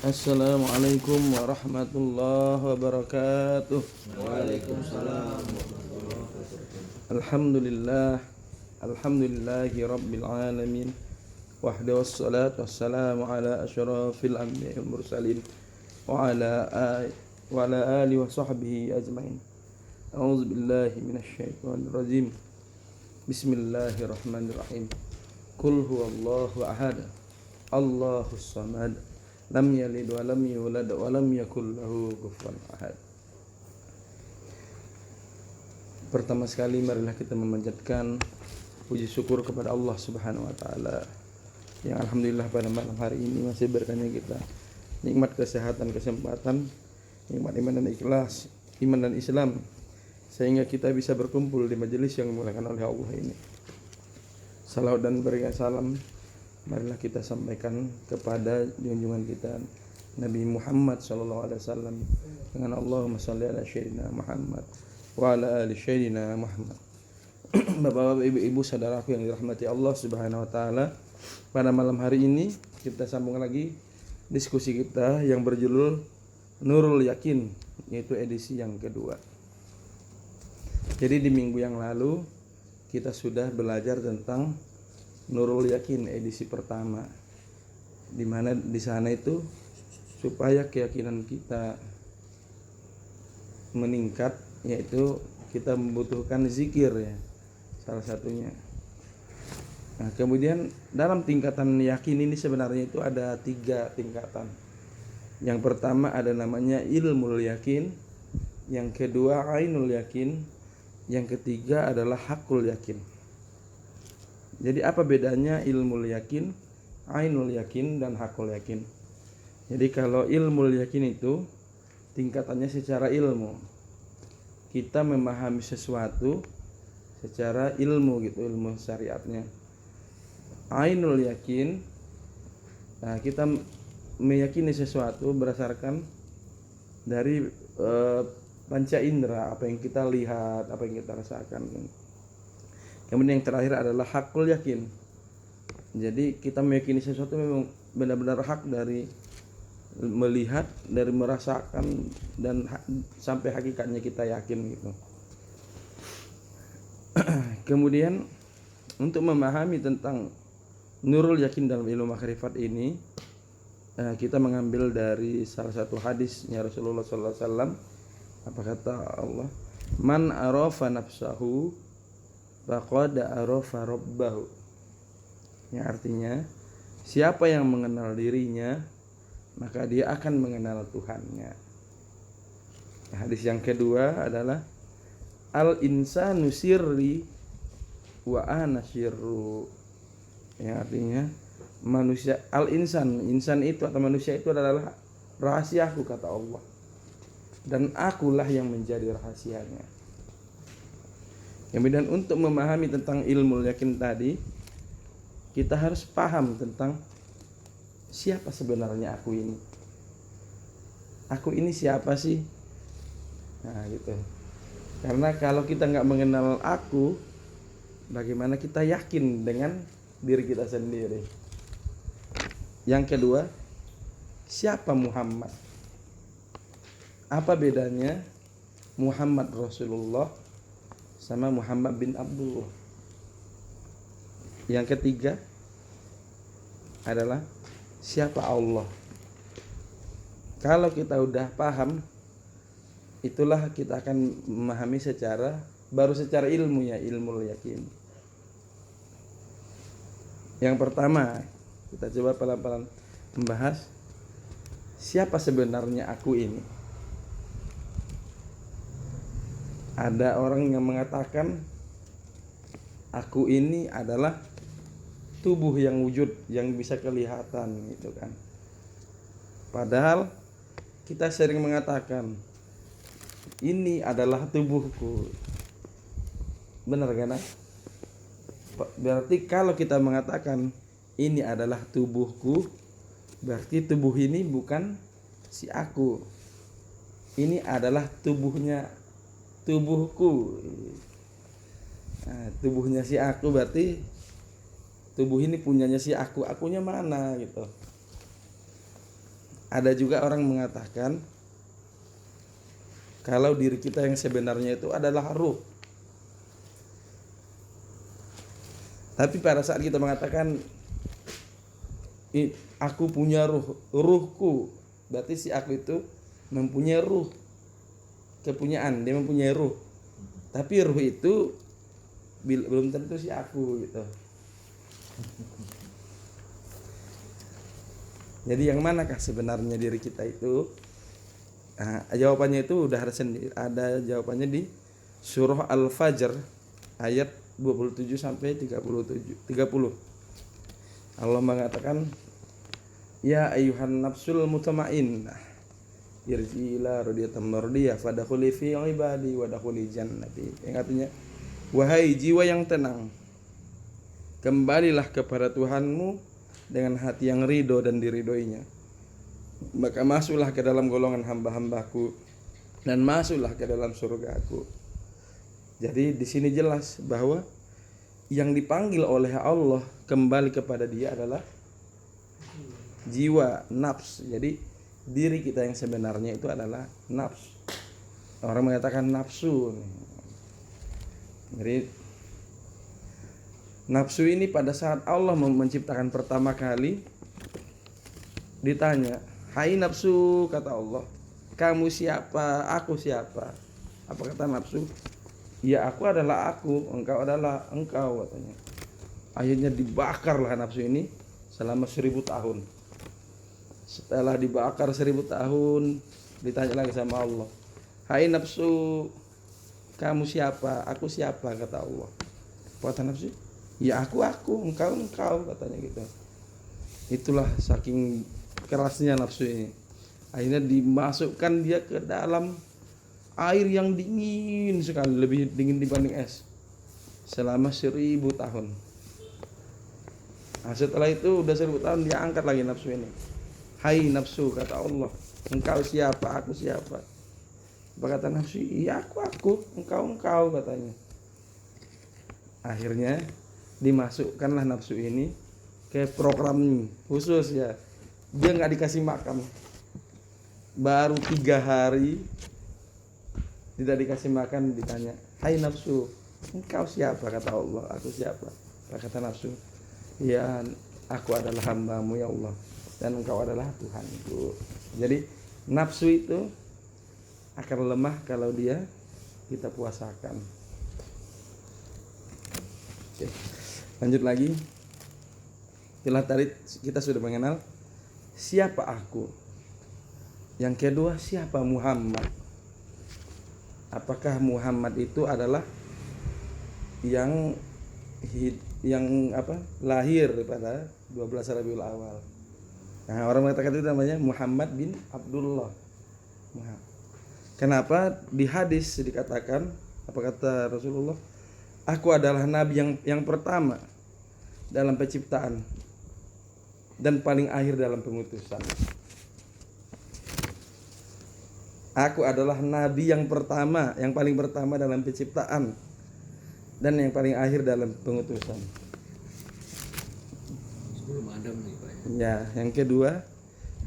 Assalamualaikum warahmatullahi wabarakatuh. Waalaikumsalam. Alhamdulillah. Alhamdulillahi rabbil alamin. Wahdahu wassalatu wassalamu ala asyrafil anbiya'i wal mursalin wa ala alihi wa sahbihi ajmain. A'udzu billahi minasy syaithanir rajim. Bismillahirrahmanirrahim. Qul huwallahu ahad. Allahus samad. Lam yalid wa lam yulad wa lam yakul lahu kufuwan ahad. Pertama sekali marilah kita memanjatkan puji syukur kepada Allah Subhanahu wa taala yang alhamdulillah pada malam hari ini masih berkahnya kita nikmat kesehatan, kesempatan, nikmat iman dan ikhlas, iman dan Islam, sehingga kita bisa berkumpul di majelis yang dimuliakan oleh Allah ini. Salawat dan berikan salam marilah kita sampaikan kepada junjungan kita Nabi Muhammad sallallahu alaihi wasallam dengan Allahumma shalli ala sayyidina Muhammad wa ala ali sayyidina Muhammad. Bapak-bapak, ibu-ibu, saudaraku yang dirahmati Allah Subhanahu wa taala, pada malam hari ini kita sambung lagi diskusi kita yang berjudul Nurul Yakin, yaitu edisi yang kedua. Jadi di minggu yang lalu kita sudah belajar tentang Nurul Yakin edisi pertama, di mana di sana itu supaya keyakinan kita meningkat, yaitu kita membutuhkan zikir ya, salah satunya. Nah, kemudian dalam tingkatan yakin ini sebenarnya itu ada 3 tingkatan. Yang pertama ada namanya ilmul yakin, yang kedua ainul yakin, yang ketiga adalah hakul yakin. Jadi apa bedanya ilmul yakin, ainul yakin, dan hakul yakin? Jadi kalau ilmul yakin itu tingkatannya secara ilmu. Kita memahami sesuatu secara ilmu gitu, ilmu syariatnya. Ainul yakin, nah kita meyakini sesuatu berdasarkan dari panca indera, apa yang kita lihat, apa yang kita rasakan. Kemudian yang terakhir adalah hakul yakin. Jadi kita meyakini sesuatu memang benar-benar hak, dari melihat, dari merasakan, dan sampai hakikatnya kita yakin gitu. Kemudian untuk memahami tentang nurul yakin dalam ilmu makrifat ini, kita mengambil dari salah satu hadisnya Rasulullah SAW. Apa kata Allah? Man arafa nafsahu faqad arafa rabbahu. Yang artinya siapa yang mengenal dirinya maka dia akan mengenal Tuhannya. Hadis yang kedua adalah al insanu sirri wa ana sirru. Yang artinya manusia, al insan itu atau manusia itu adalah rahasiaku kata Allah, dan akulah yang menjadi rahasianya. Kemudian untuk memahami tentang ilmu yakin tadi, kita harus paham tentang siapa sebenarnya aku ini. Aku ini siapa sih? Nah gitu. Karena kalau kita nggak mengenal aku, bagaimana kita yakin dengan diri kita sendiri? Yang kedua, siapa Muhammad? Apa bedanya Muhammad Rasulullah sama Muhammad bin Abdullah? Yang ketiga adalah siapa Allah. Kalau kita udah paham, itulah kita akan memahami baru secara ilmu ya, ilmu yakin. Yang pertama, kita coba pelan-pelan membahas siapa sebenarnya aku ini. Ada orang yang mengatakan aku ini adalah tubuh yang wujud, yang bisa kelihatan gitu kan. Padahal kita sering mengatakan ini adalah tubuhku. Benar kan? Berarti kalau kita mengatakan ini adalah tubuhku, berarti tubuh ini bukan si aku. Ini adalah tubuhku. Nah, tubuhnya si aku berarti tubuh ini punyanya si aku. Akunya mana gitu. Ada juga orang mengatakan kalau diri kita yang sebenarnya itu adalah ruh. Tapi pada saat kita mengatakan aku punya ruhku, berarti si aku itu mempunyai ruh, kepunyaan, dia mempunyai ruh. Tapi ruh itu belum tentu si aku gitu. Jadi yang manakah sebenarnya diri kita itu? Nah, jawabannya itu udah ada jawabannya di surah Al-Fajr ayat 27 sampai 30. Allah mengatakan, ya ayyuhan nafsul mutmainnah irji ila radiyatan mardiyah fadkhuli fi ibadi wa dakhuli jannati. Yang artinya, wahai jiwa yang tenang, kembalilah kepada Tuhanmu dengan hati yang ridho dan diridhoinya, maka masuklah ke dalam golongan hamba-hambaku dan masuklah ke dalam surgaku. Jadi di sini jelas bahwa yang dipanggil oleh Allah kembali kepada Dia adalah jiwa, nafs. Jadi diri kita yang sebenarnya itu adalah nafs. Orang mengatakan nafsu. Jadi nafsu ini pada saat Allah menciptakan pertama kali ditanya, hai nafsu, kata Allah, kamu siapa, aku siapa? Apa kata nafsu? Ya aku adalah aku, engkau adalah engkau, katanya. Akhirnya dibakarlah nafsu ini selama 1000 tahun. Setelah dibakar 1000 tahun, ditanya lagi sama Allah, hai nafsu, kamu siapa, aku siapa, kata Allah. Kata nafsu, ya aku, engkau, katanya gitu. Itulah saking kerasnya nafsu ini. Akhirnya dimasukkan dia ke dalam air yang dingin sekali, lebih dingin dibanding es, selama 1000 tahun. Nah, setelah itu udah 1000 tahun dia angkat lagi nafsu ini. Hai nafsu, kata Allah, engkau siapa, aku siapa? Apa kata nafsu? Iya aku, engkau, katanya. Akhirnya dimasukkanlah nafsu ini ke program khusus ya. Dia nggak dikasih makan. Baru 3 hari tidak dikasih makan, ditanya, hai nafsu, engkau siapa, kata Allah, aku siapa? Kata nafsu, ya aku adalah hambamu ya Allah, dan engkau adalah Tuhanku. Jadi nafsu itu akan lemah kalau dia kita puasakan. Oke. Lanjut lagi. Setelah tadi kita sudah mengenal siapa aku. Yang kedua, siapa Muhammad? Apakah Muhammad itu adalah yang lahir pada 12 Rabiul Awal. Nah, orang mengatakan itu namanya Muhammad bin Abdullah. Kenapa di hadis dikatakan, apa kata Rasulullah? Aku adalah nabi yang pertama dalam penciptaan dan paling akhir dalam pengutusan. Aku adalah nabi yang pertama, yang paling pertama dalam penciptaan dan yang paling akhir dalam pengutusan. Sebelum Adam nih Pak. Ya, yang kedua,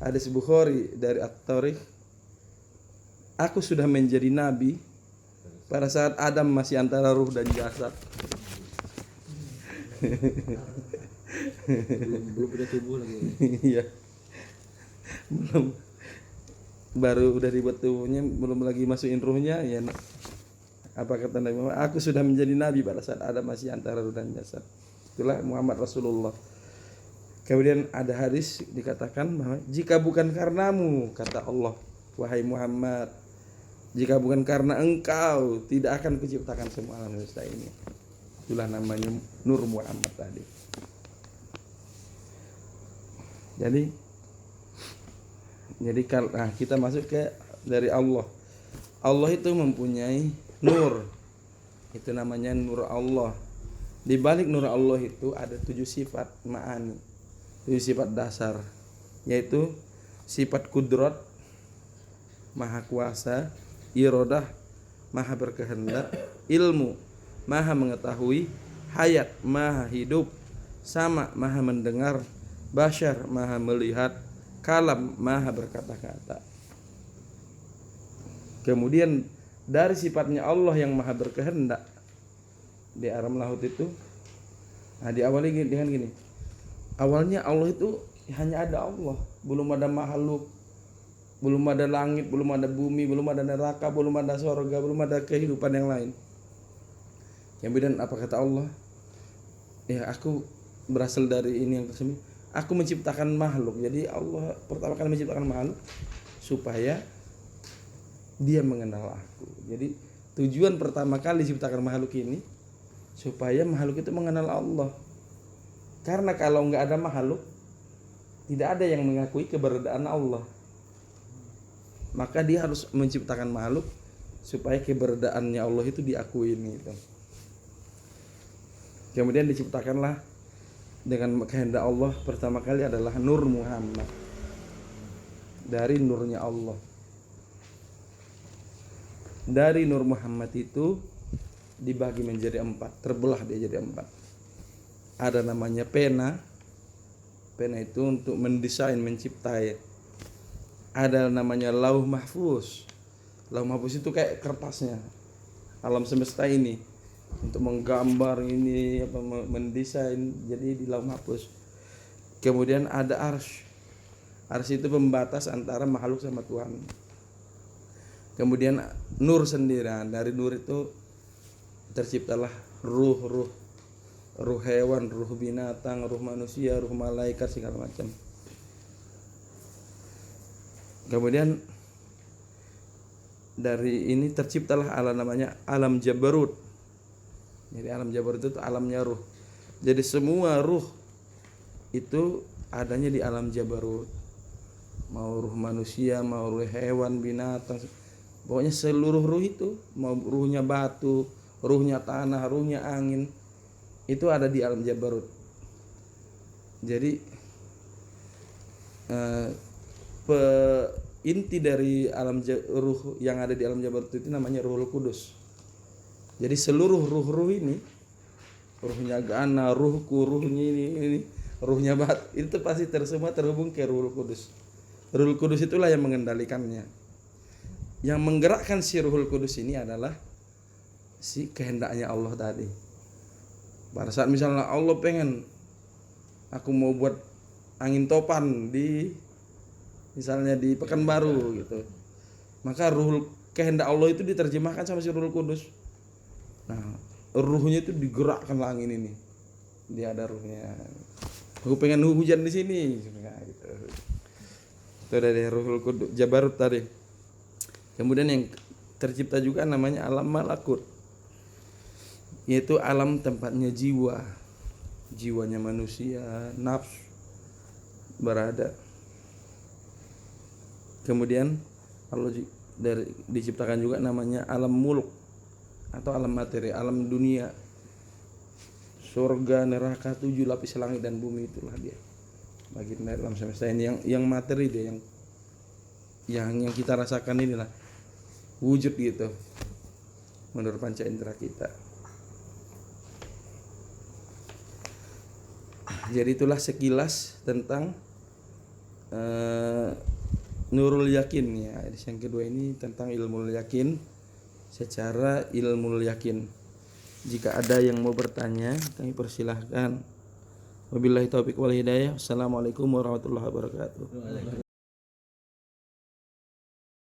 hadis Bukhari dari At-Tariq. Aku sudah menjadi nabi pada saat Adam masih antara ruh dan jasad. belum punya tubuh lagi. Iya. Belum, baru udah dibuat tubuhnya, belum lagi masukin ruhnya ya. Apa kata Nabi Muhammad? Aku sudah menjadi nabi pada saat Adam masih antara ruh dan jasad. Itulah Muhammad Rasulullah. Kemudian ada hadis dikatakan bahwa jika bukan karenamu, kata Allah, wahai Muhammad, jika bukan karena engkau, tidak akan kuciptakan semua alam semesta ini. Itulah namanya Nur Muhammad tadi. Jadi kalau kita masuk ke dari Allah. Allah itu mempunyai nur. Itu namanya nur Allah. Di balik nur Allah itu ada 7 sifat ma'ani. 7 sifat dasar, yaitu sifat kudrat, maha kuasa, iradah, maha berkehendak, ilmu, maha mengetahui, hayat, maha hidup, sama, maha mendengar, basyar, maha melihat, kalam, maha berkata-kata. Kemudian dari sifatnya Allah yang maha berkehendak di alam laut itu, nah diawali dengan gini. Awalnya Allah itu hanya ada Allah, belum ada makhluk, belum ada langit, belum ada bumi, belum ada neraka, belum ada surga, belum ada kehidupan yang lain. Kemudian apa kata Allah? Ya, aku berasal dari ini yang tersebut. Aku menciptakan makhluk. Jadi Allah pertama kali menciptakan makhluk supaya dia mengenal aku. Jadi tujuan pertama kali ciptakan makhluk ini supaya makhluk itu mengenal Allah. Karena kalau nggak ada makhluk, tidak ada yang mengakui keberadaan Allah. Maka dia harus menciptakan makhluk supaya keberadaannya Allah itu diakui gitu. Kemudian diciptakanlah dengan kehendak Allah pertama kali adalah Nur Muhammad. Dari nurnya Allah. Dari Nur Muhammad itu dibagi menjadi 4, terbelah dia jadi 4. Ada namanya pena. Pena itu untuk mendesain, menciptai. Ada namanya lauh mahfuz. Lauh mahfuz itu kayak kertasnya alam semesta ini, untuk menggambar ini, apa, mendesain, jadi di lauh mahfuz. Kemudian ada arsy. Arsy itu pembatas antara makhluk sama Tuhan. Kemudian nur sendiri. Dari nur itu terciptalah ruh hewan, ruh binatang, ruh manusia, ruh malaikat, segala macam. Kemudian dari ini terciptalah alam namanya alam Jabarut. Jadi alam Jabarut itu alamnya ruh. Jadi semua ruh itu adanya di alam Jabarut. Mau ruh manusia, mau ruh hewan, binatang, pokoknya seluruh ruh itu, mau ruhnya batu, ruhnya tanah, ruhnya angin, itu ada di alam Jabarut. Jadi inti dari alam ruh yang ada di alam Jabarut itu namanya Ruhul Kudus. Jadi seluruh ruh-ruh ini, ruhnya Gana, ruhku, ruhnya ini, ruhnya Bat, itu pasti semua terhubung ke Ruhul Kudus. Ruhul Kudus itulah yang mengendalikannya. Yang menggerakkan si Ruhul Kudus ini adalah si kehendaknya Allah tadi. Pada saat misalnya Allah pengen, aku mau buat angin topan di misalnya di Pekanbaru gitu, maka ruhul kehendak Allah itu diterjemahkan sama si Ruhul Kudus. Nah, ruhnya itu digerakkan lah angin ini, dia ada ruhnya. Aku pengen hujan di sini, nah, gitu. Itu dari Ruhul Kudus Jabarut tadi. Kemudian yang tercipta juga namanya alam malakut, yaitu alam tempatnya jiwanya manusia, nafsu berada. Kemudian Allah diciptakan juga namanya alam muluk atau alam materi, alam dunia, surga, neraka, 7 lapis langit dan bumi, itulah dia bagian dari alam semesta ini yang materi dia, yang kita rasakan inilah wujud gitu menurut panca indera kita. Jadi itulah sekilas tentang Nurul Yakin ya. Yang kedua ini tentang ilmu yakin secara ilmu yakin. Jika ada yang mau bertanya, kami persilahkan. Wabillahi taufiq wal hidayah. Assalamualaikum warahmatullahi wabarakatuh.